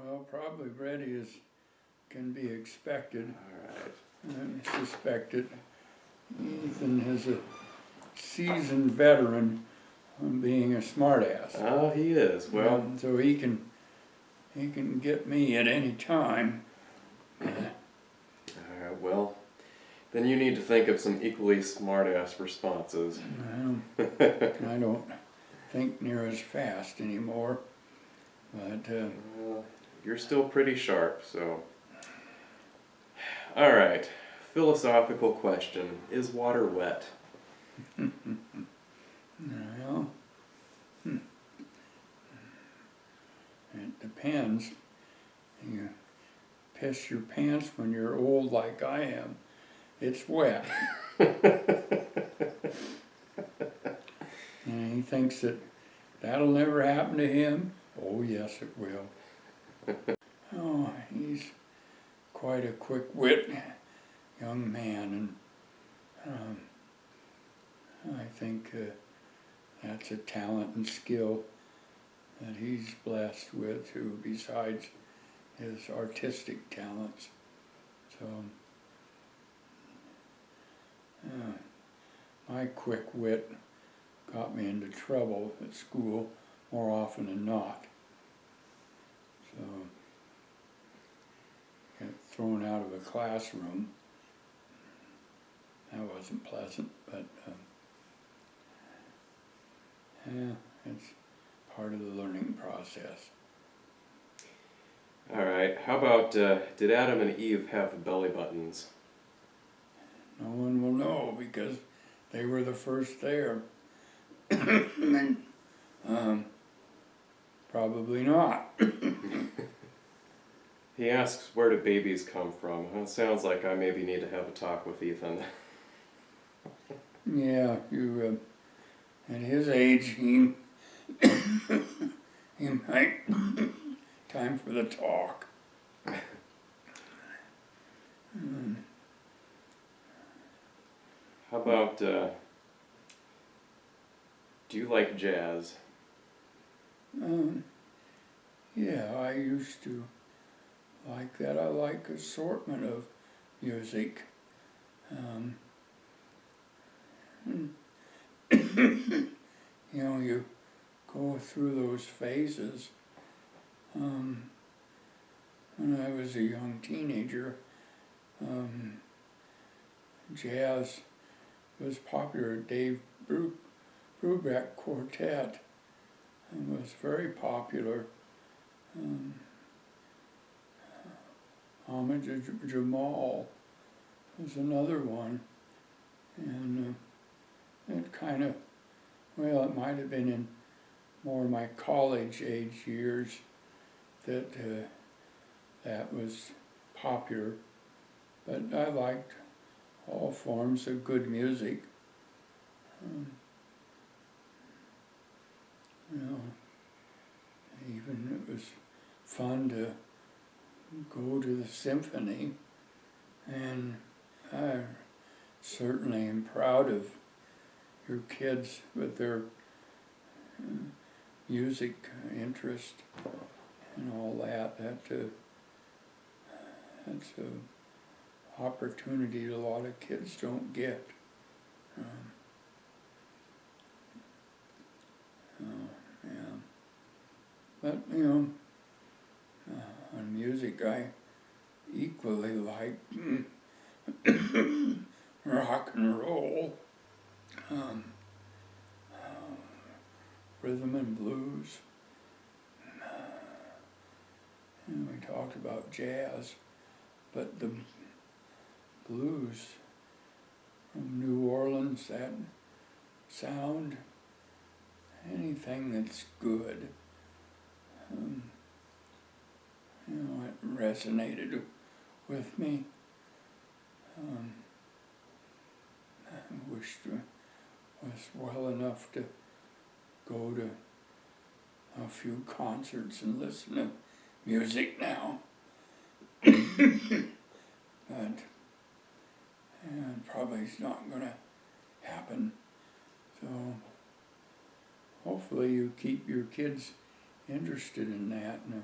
Well, probably ready as can be expected. All right. And suspected. Ethan is a seasoned veteran on being a smartass. Oh, he is. Well, So he can get me at any time. all right. Well, then you need to think of some equally smart-ass responses. I don't think near as fast anymore, but Well, you're still pretty sharp, so. All right. Philosophical question: is water wet? well, it depends. You piss your pants when you're old like I am, it's wet. And he thinks that'll never happen to him. Oh yes, it will. Oh, he's quite a quick-wit young man, and I think that's a talent and skill that he's blessed with too, besides his artistic talents. So, my quick wit got me into trouble at school more often than not. So, get thrown out of a classroom. That wasn't pleasant, but yeah, it's part of the learning process. All right. How about did Adam and Eve have belly buttons? No one will know because they were the first there. Probably not. He asks, where do babies come from? Well, it sounds like I maybe need to have a talk with Ethan. Yeah, you, at his age, he might, time for the talk. How about, do you like jazz? Yeah, I used to like that. I like assortment of music. You know, you go through those phases. When I was a young teenager, jazz was popular. Dave Brubeck Quartet was very popular. Ahmed Jamal was another one, and it kind of, well, it might have been in more of my college age years that that was popular, but I liked all forms of good music. You know, even it was fun to go to the symphony, and I certainly am proud of your kids with their music interest and all that. That's an opportunity a lot of kids don't get. Yeah. But, you know, on music I equally like rock and roll, rhythm and blues. And we talked about jazz, but the blues from New Orleans, that sound, anything that's good, you know, it resonated with me. I wished I was well enough to go to a few concerts and listen to music now. But it probably is not going to happen. So hopefully you keep your kids interested in that. And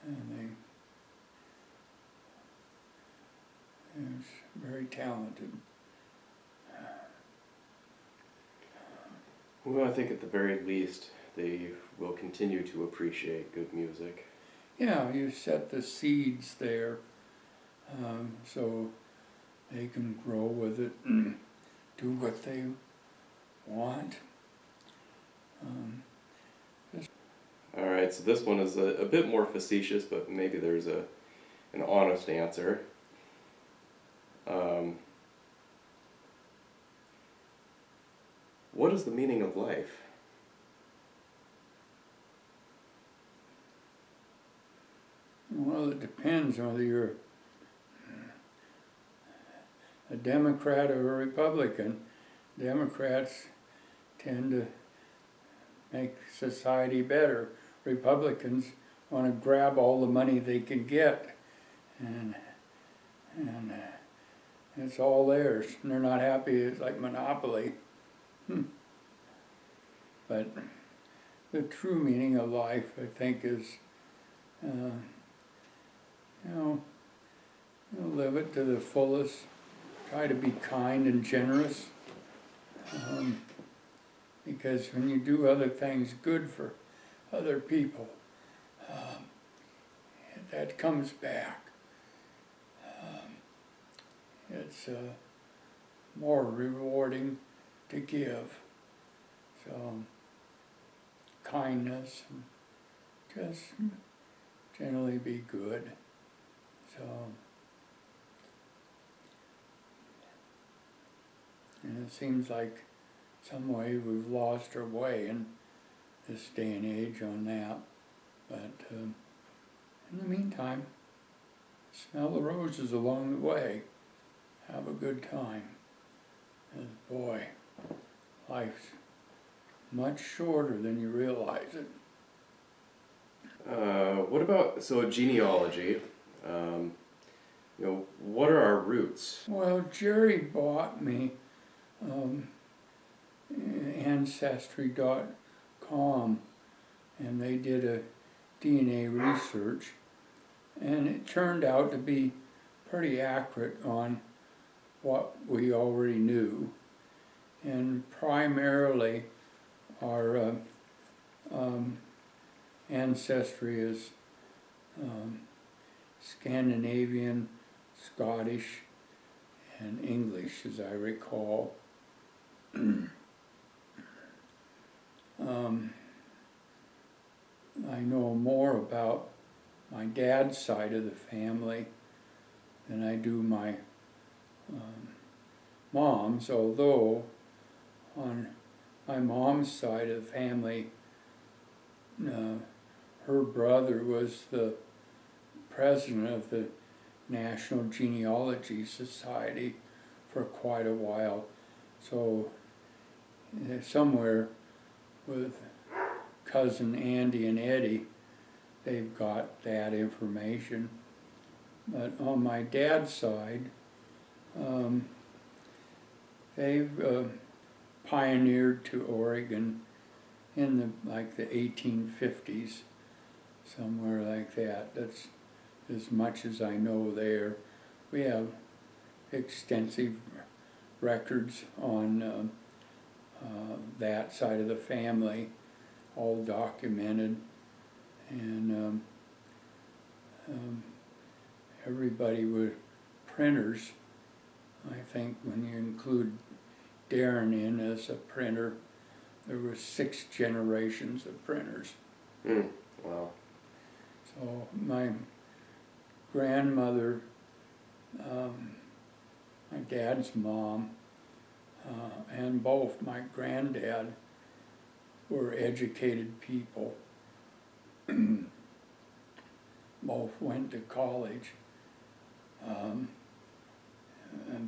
and he's very talented. Well, I think at the very least they will continue to appreciate good music. Yeah, you set the seeds there, so they can grow with it and do what they want. All right, so this one is a bit more facetious, but maybe there's an honest answer. What is the meaning of life? Well, it depends whether you're a Democrat or a Republican. Democrats tend to make society better. Republicans want to grab all the money they can get, and it's all theirs. And they're not happy. It's like monopoly. But the true meaning of life, I think, is live it to the fullest. Try to be kind and generous. Because when you do other things good for other people, that comes back. It's more rewarding to give. So, kindness, and just generally be good. So, and it seems like some way we've lost our way in this day and age on that. But in the meantime, smell the roses along the way. Have a good time. And boy, life's much shorter than you realize it. What about, so genealogy, what are our roots? Well, Jerry bought me Ancestry.com, and they did a DNA research, and it turned out to be pretty accurate on what we already knew. And primarily our ancestry is Scandinavian, Scottish, and English, as I recall. I know more about my dad's side of the family than I do my mom's, although on my mom's side of the family, her brother was the president of the National Genealogy Society for quite a while. So somewhere with cousin Andy and Eddie, they've got that information. But on my dad's side, they've pioneered to Oregon in the 1850s, somewhere like that. That's as much as I know there. We have extensive records on that side of the family, all documented, and everybody with printers. I think when you include Darren in as a printer, there were 6 generations of printers. Wow. So my grandmother, my dad's mom, and both my granddad were educated people. Both went to college,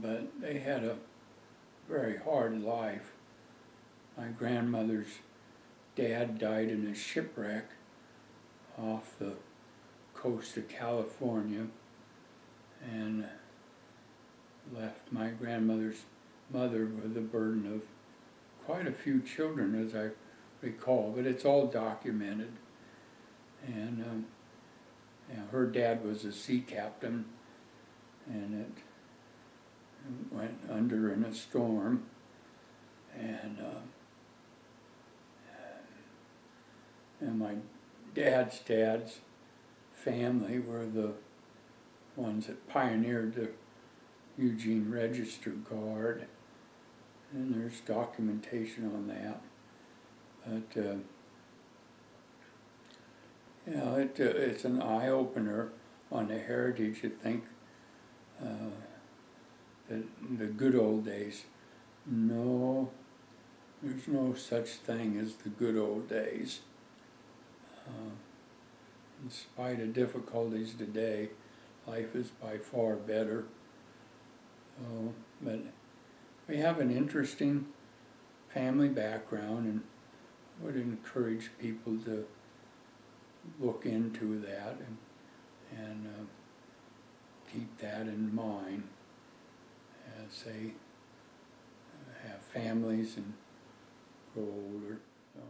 but they had a very hard life. My grandmother's dad died in a shipwreck off the coast of California and left my grandmother's mother with the burden of quite a few children, as I recall, but it's all documented. And her dad was a sea captain, and it went under in a storm. And my dad's family were the ones that pioneered the Eugene Register Guard, and there's documentation on that. But it's an eye-opener on the heritage to think that the good old days. No, there's no such thing as the good old days. In spite of difficulties today, life is by far better. But we have an interesting family background, and would encourage people to look into that and keep that in mind as they have families and grow older. So.